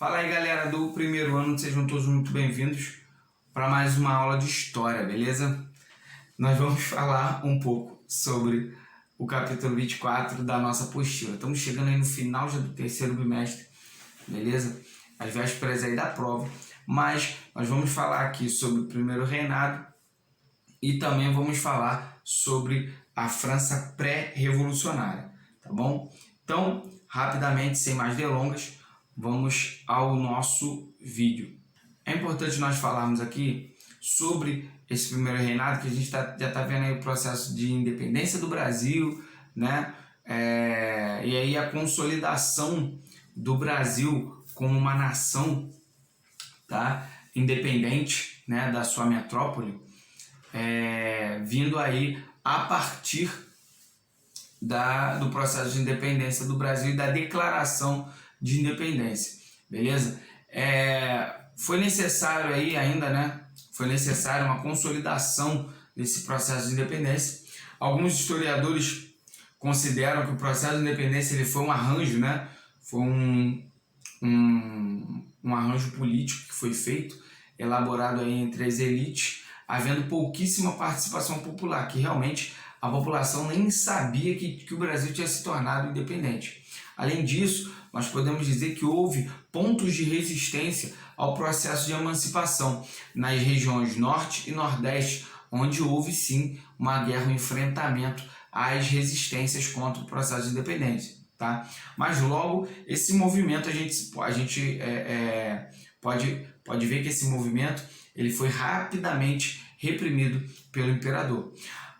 Fala aí, galera do primeiro ano, sejam todos muito bem-vindos para mais uma aula de história, beleza? Nós vamos falar um pouco sobre o capítulo 24 da nossa apostila. Estamos chegando aí no final já do terceiro bimestre, beleza? As vésperas aí da prova, mas nós vamos falar aqui sobre o primeiro reinado e também vamos falar sobre a França pré-revolucionária, tá bom? Então, rapidamente, sem mais delongas, vamos ao nosso vídeo. É importante nós falarmos aqui sobre esse primeiro reinado, que a gente já está vendo aí o processo de independência do Brasil, né? E aí a consolidação do Brasil como uma nação, tá? Independente, né, da sua metrópole, vindo aí a partir do processo de independência do Brasil e da declaração de independência, beleza? Foi necessário aí ainda, né? Foi necessário uma consolidação desse processo de independência. Alguns historiadores consideram que o processo de independência ele foi um arranjo, né? Foi um arranjo político que foi feito, elaborado aí entre as elites, havendo pouquíssima participação popular, que realmente a população nem sabia que o Brasil tinha se tornado independente. Além disso, nós podemos dizer que houve pontos de resistência ao processo de emancipação nas regiões Norte e Nordeste, onde houve sim uma guerra, um enfrentamento às resistências contra o processo de independência, tá? Mas logo esse movimento a gente pode ver que esse movimento ele foi rapidamente reprimido pelo imperador.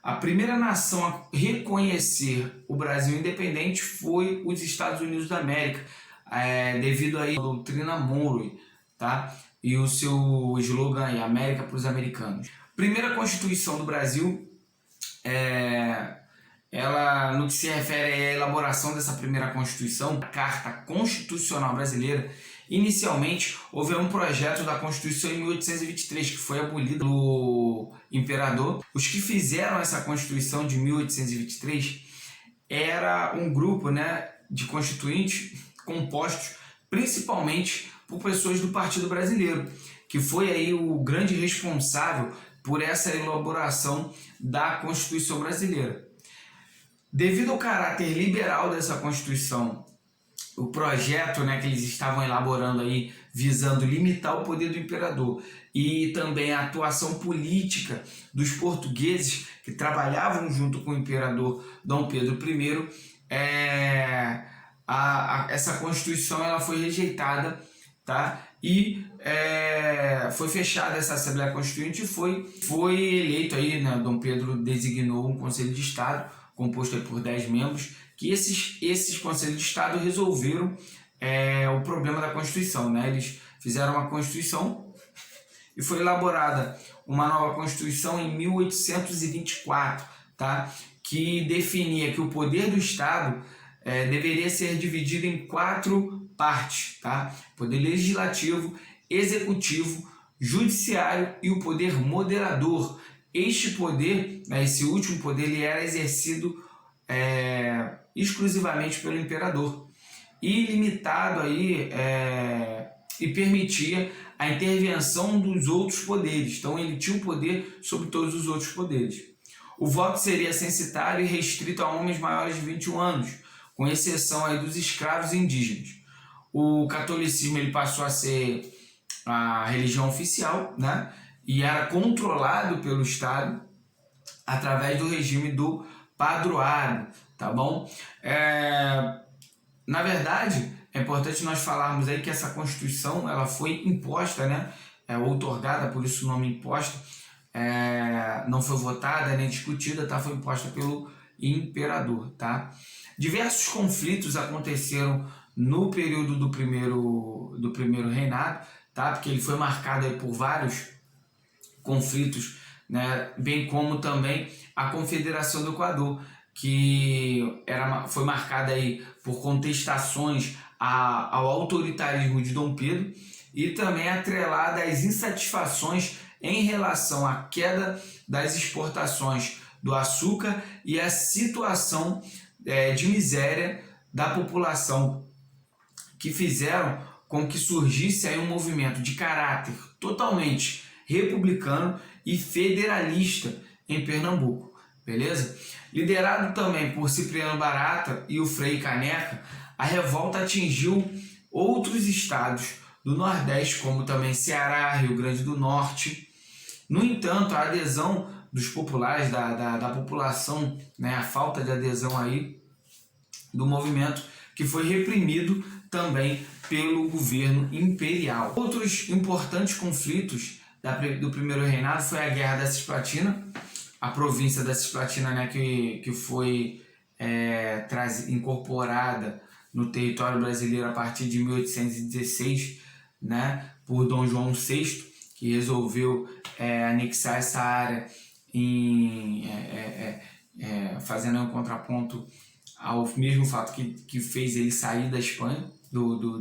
A primeira nação a reconhecer o Brasil independente foi os Estados Unidos da América, devido aí à doutrina Monroe, tá? E o seu slogan aí, América para os americanos. Primeira Constituição do Brasil, ela, no que se refere à elaboração dessa primeira Constituição, a Carta Constitucional Brasileira, inicialmente houve um projeto da Constituição em 1823, que foi abolido pelo imperador. Os que fizeram essa Constituição de 1823 era um grupo, né, de constituintes compostos principalmente por pessoas do Partido Brasileiro, que foi aí o grande responsável por essa elaboração da Constituição brasileira. Devido ao caráter liberal dessa Constituição, o projeto, né, que eles estavam elaborando aí, visando limitar o poder do imperador e também a atuação política dos portugueses que trabalhavam junto com o imperador Dom Pedro I, essa Constituição ela foi rejeitada, tá? E foi fechada essa Assembleia Constituinte e foi eleito aí, né, Dom Pedro designou um Conselho de Estado composto aí por 10 membros, que esses Conselhos de Estado resolveram o problema da Constituição, né? Eles fizeram uma Constituição e foi elaborada uma nova Constituição em 1824, tá? Que definia que o poder do Estado deveria ser dividido em 4 partes, tá? Poder legislativo, executivo, judiciário e o poder moderador. Este poder, esse último poder, ele era exercido exclusivamente pelo imperador e limitado aí e permitia a intervenção dos outros poderes. Então ele tinha o poder sobre todos os outros poderes. O voto seria censitário e restrito a homens maiores de 21 anos, com exceção aí dos escravos indígenas. O catolicismo ele passou a ser a religião oficial, né? E era controlado pelo Estado através do regime do padroado, tá bom? Na verdade, é importante nós falarmos aí que essa Constituição ela foi imposta, né? Outorgada, por isso o nome imposta, não foi votada nem discutida, tá? Foi imposta pelo imperador, tá? Diversos conflitos aconteceram no período do primeiro reinado, tá? Porque ele foi marcado aí por vários conflitos, né? Bem como também a Confederação do Equador, que foi marcada aí por contestações ao autoritarismo de Dom Pedro e também atrelada às insatisfações em relação à queda das exportações do açúcar e a situação de miséria da população, que fizeram com que surgisse aí um movimento de caráter totalmente republicano e federalista em Pernambuco, beleza? Liderado também por Cipriano Barata e o Frei Caneca, a revolta atingiu outros estados do Nordeste, como também Ceará, Rio Grande do Norte. No entanto, a adesão dos populares, da população, né, a falta de adesão aí do movimento, que foi reprimido também pelo governo imperial. Outros importantes conflitos do primeiro reinado foi a Guerra da Cisplatina, a província da Cisplatina, né, que foi incorporada no território brasileiro a partir de 1816, né, por Dom João VI, que resolveu anexar essa área fazendo um contraponto ao mesmo fato que fez ele sair da Espanha,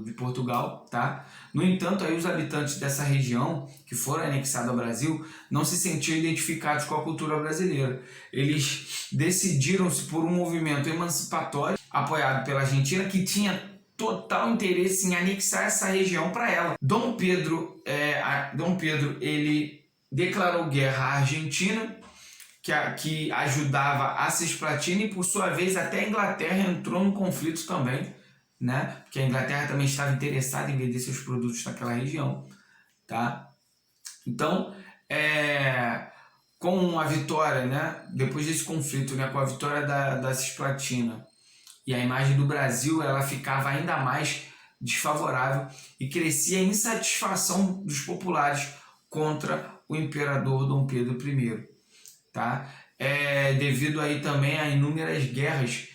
de Portugal, tá? No entanto, aí os habitantes dessa região que foram anexados ao Brasil não se sentiam identificados com a cultura brasileira. Eles decidiram-se por um movimento emancipatório apoiado pela Argentina, que tinha total interesse em anexar essa região para ela. Dom Pedro ele declarou guerra à Argentina, que ajudava a Cisplatina, e por sua vez até a Inglaterra entrou no conflito também, né? Porque a Inglaterra também estava interessada em vender seus produtos naquela região, tá? Então, com a vitória, né? Depois desse conflito, né? Com a vitória da Cisplatina e a imagem do Brasil, ela ficava ainda mais desfavorável e crescia a insatisfação dos populares contra o imperador Dom Pedro I, tá? Devido aí também a inúmeras guerras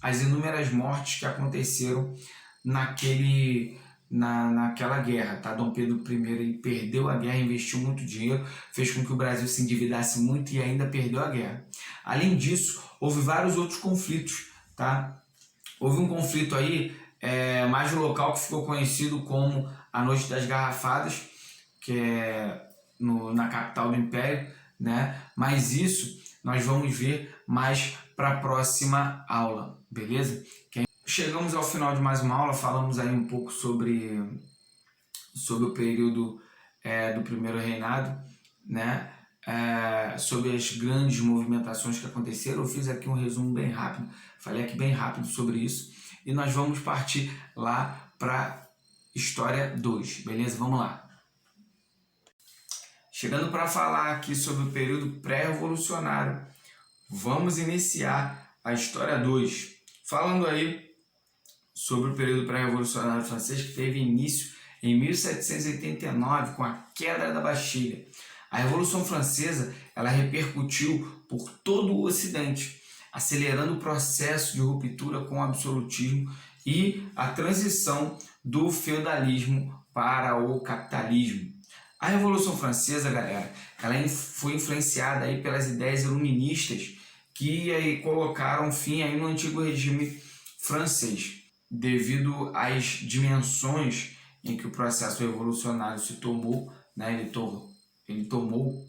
as inúmeras mortes que aconteceram naquela guerra, tá? Dom Pedro I ele perdeu a guerra, investiu muito dinheiro, fez com que o Brasil se endividasse muito e ainda perdeu a guerra. Além disso, houve vários outros conflitos, tá? Houve um conflito aí mais local que ficou conhecido como a Noite das Garrafadas, que é na capital do Império, né? Mas isso nós vamos ver mais para a próxima aula, beleza? Chegamos ao final de mais uma aula, falamos aí um pouco sobre o período do primeiro reinado, né? Sobre as grandes movimentações que aconteceram. Eu fiz aqui um resumo bem rápido, falei aqui bem rápido sobre isso, e nós vamos partir lá para História 2, beleza? Vamos lá. Chegando para falar aqui sobre o período pré-revolucionário, vamos iniciar a História 2, falando aí sobre o período pré-revolucionário francês, que teve início em 1789 com a queda da Bastilha. A Revolução Francesa ela repercutiu por todo o Ocidente, acelerando o processo de ruptura com o absolutismo e a transição do feudalismo para o capitalismo. A Revolução Francesa, galera, ela foi influenciada aí pelas ideias iluministas que aí colocaram fim aí no antigo regime francês. Devido às dimensões em que o processo revolucionário se tomou, né, ele tomou,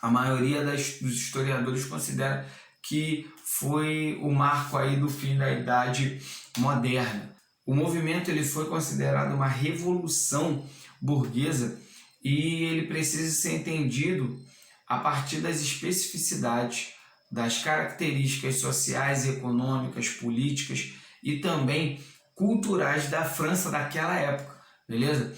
a maioria dos historiadores considera que foi o marco aí do fim da Idade Moderna. O movimento ele foi considerado uma revolução burguesa e ele precisa ser entendido a partir das especificidades, das características sociais, econômicas, políticas e também culturais da França daquela época, beleza?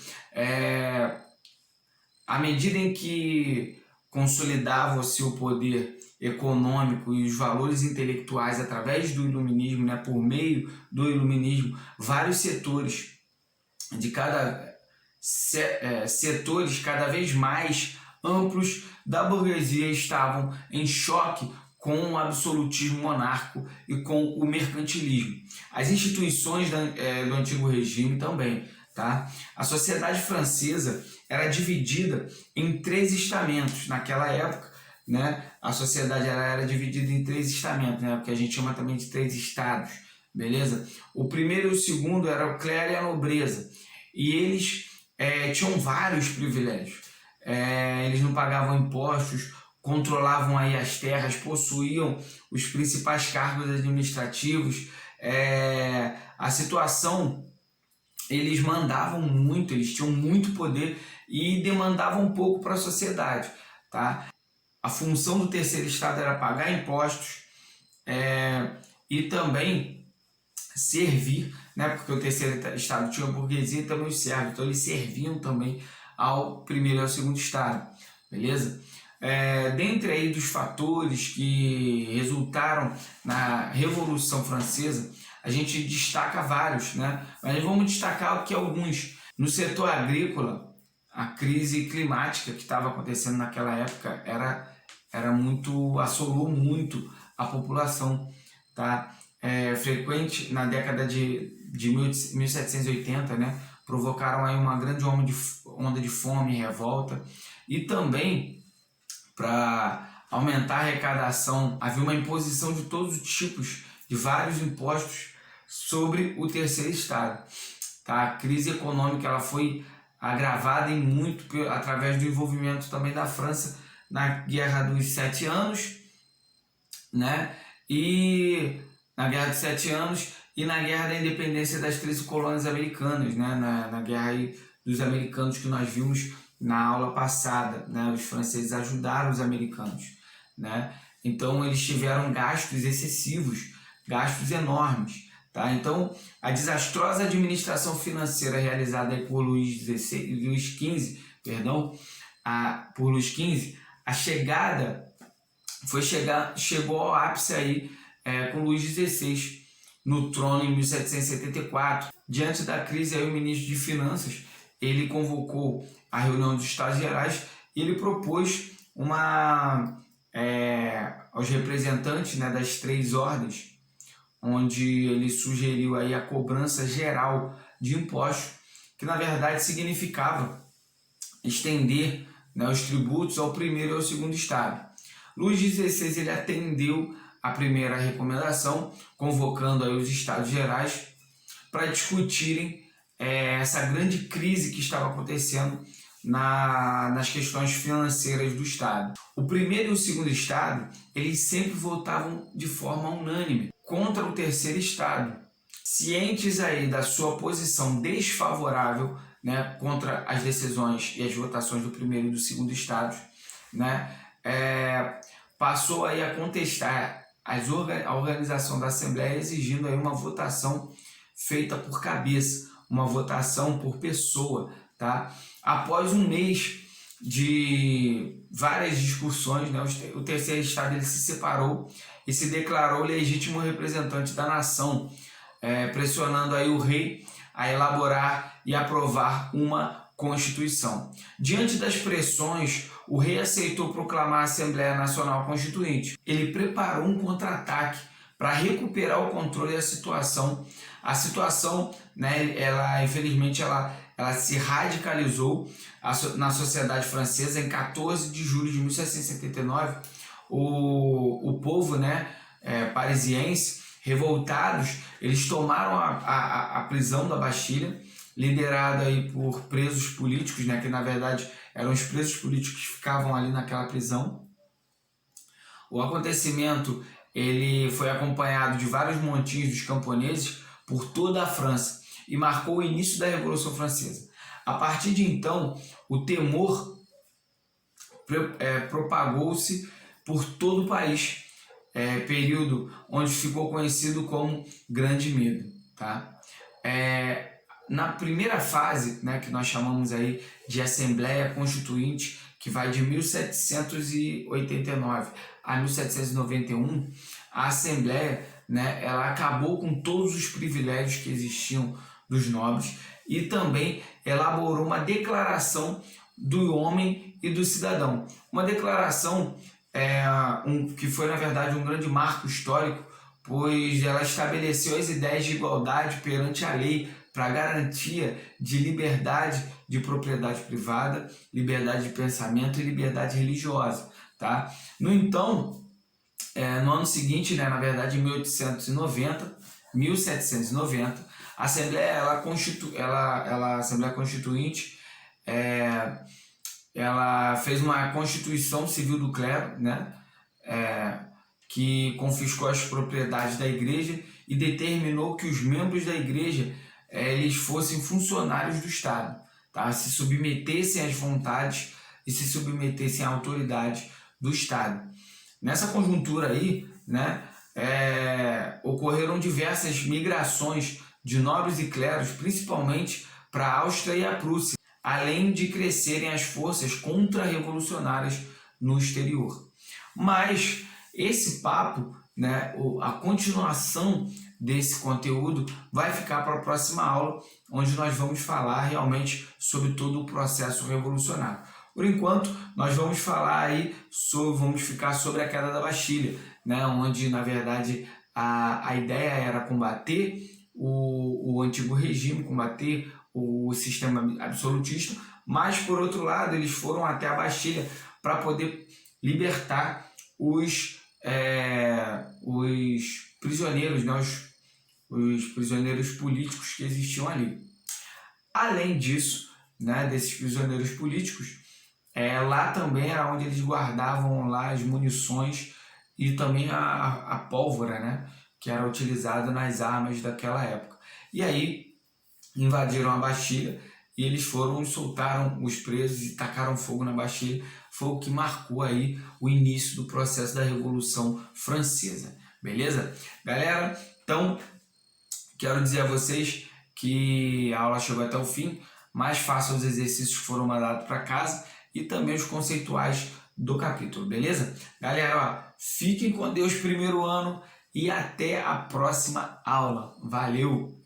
À medida em que consolidava-se o poder econômico e os valores intelectuais através do iluminismo, né, por meio do iluminismo, vários setores setores cada vez mais amplos da burguesia estavam em choque com o absolutismo monárquico e com o mercantilismo. As instituições do antigo regime também, tá? A sociedade francesa era dividida em 3 estamentos. Naquela época, né, a sociedade era dividida em 3 estamentos, né, o que a gente chama também de 3 estados, beleza? O primeiro e o segundo era o clero e a nobreza, e eles tinham vários privilégios. Eles não pagavam impostos, controlavam aí as terras, possuíam os principais cargos administrativos. A situação eles mandavam muito, eles tinham muito poder e demandavam um pouco para a sociedade, tá? A função do terceiro estado era pagar impostos e também servir, né? Porque o terceiro estado tinha a burguesia e também os servos, então eles serviam também ao primeiro e ao segundo estado, beleza? Dentre aí dos fatores que resultaram na Revolução Francesa, a gente destaca vários, né? Mas vamos destacar aqui alguns. No setor agrícola, a crise climática que estava acontecendo naquela época assolou muito a população, tá? Frequente na década de 1780, né? Provocaram aí uma grande onda de fome e revolta, e também para aumentar a arrecadação havia uma imposição de todos os tipos, de vários impostos sobre o terceiro estado, tá? A crise econômica ela foi agravada em muito através do envolvimento também da França na Guerra dos 7 Anos, né? E na Guerra dos 7 Anos e na Guerra da Independência das 13 colônias americanas, né? Na Guerra aí dos americanos que nós vimos na aula passada, né? Os franceses ajudaram os americanos, né? Então eles tiveram gastos excessivos, gastos enormes, tá? Então a desastrosa administração financeira realizada aí por Luís XV, chegou ao ápice aí com Luís XVI no trono em 1774. Diante da crise, aí, o ministro de Finanças ele convocou a reunião dos Estados Gerais e ele propôs aos representantes, né, das 3 ordens, onde ele sugeriu aí a cobrança geral de impostos, que na verdade significava estender, né, os tributos ao primeiro e ao segundo estado. Luís XVI ele atendeu a primeira recomendação, convocando aí os Estados Gerais para discutirem essa grande crise que estava acontecendo nas questões financeiras do Estado. O primeiro e o segundo Estado eles sempre votavam de forma unânime contra o terceiro Estado, cientes aí da sua posição desfavorável, né, contra as decisões e as votações do primeiro e do segundo Estados, né? Passou aí a contestar a organização da Assembleia, exigindo aí uma votação feita por cabeça, uma votação por pessoa, tá? Após um mês de várias discussões, né, o terceiro estado ele se separou e se declarou legítimo representante da nação, pressionando aí o rei a elaborar e aprovar uma Constituição. Diante das pressões, o rei aceitou proclamar a Assembleia Nacional Constituinte. Ele preparou um contra-ataque para recuperar o controle da situação. A situação, né, infelizmente, ela se radicalizou na sociedade francesa. Em 14 de julho de 1779, o povo, né, parisiense, revoltados, eles tomaram a prisão da Bastilha, liderada aí por presos políticos, né, que na verdade eram os presos políticos que ficavam ali naquela prisão. O acontecimento ele foi acompanhado de vários montinhos dos camponeses por toda a França e marcou o início da Revolução Francesa. A partir de então, o temor propagou-se por todo o país, período onde ficou conhecido como Grande Medo, tá? Na primeira fase, né, que nós chamamos aí de Assembleia Constituinte, que vai de 1789 a 1791, a Assembleia, né, ela acabou com todos os privilégios que existiam dos nobres e também elaborou uma declaração do homem e do cidadão. Uma declaração que foi, na verdade, um grande marco histórico, pois ela estabeleceu as ideias de igualdade perante a lei para garantia de liberdade de propriedade privada, liberdade de pensamento e liberdade religiosa, tá? No entanto, no ano seguinte, né, na verdade em 1790, a Assembleia Assembleia Constituinte ela fez uma Constituição Civil do Clero, né, que confiscou as propriedades da igreja e determinou que os membros da igreja eles fossem funcionários do Estado, tá? Se submetessem às vontades e se submetessem à autoridade do Estado. Nessa conjuntura aí, né, ocorreram diversas migrações de nobres e clérigos, principalmente para a Áustria e a Prússia, além de crescerem as forças contra-revolucionárias no exterior. Mas esse papo, né, a continuação desse conteúdo vai ficar para a próxima aula, onde nós vamos falar realmente sobre todo o processo revolucionário. Por enquanto, nós vamos falar aí vamos ficar sobre a queda da Bastilha, né, onde na verdade a ideia era combater o antigo regime, combater o sistema absolutista, mas por outro lado eles foram até a Bastilha para poder libertar os prisioneiros, né, os prisioneiros políticos que existiam ali. Além disso, né, desses prisioneiros políticos, lá também era onde eles guardavam lá as munições e também a pólvora, né, que era utilizada nas armas daquela época. E aí invadiram a Bastilha e eles foram e soltaram os presos e tacaram fogo na Bastilha. Foi o que marcou aí o início do processo da Revolução Francesa. Beleza? Galera, então quero dizer a vocês que a aula chegou até o fim, mas façam os exercícios que foram mandados para casa e também os conceituais do capítulo, beleza? Galera, ó, fiquem com Deus primeiro ano e até a próxima aula. Valeu!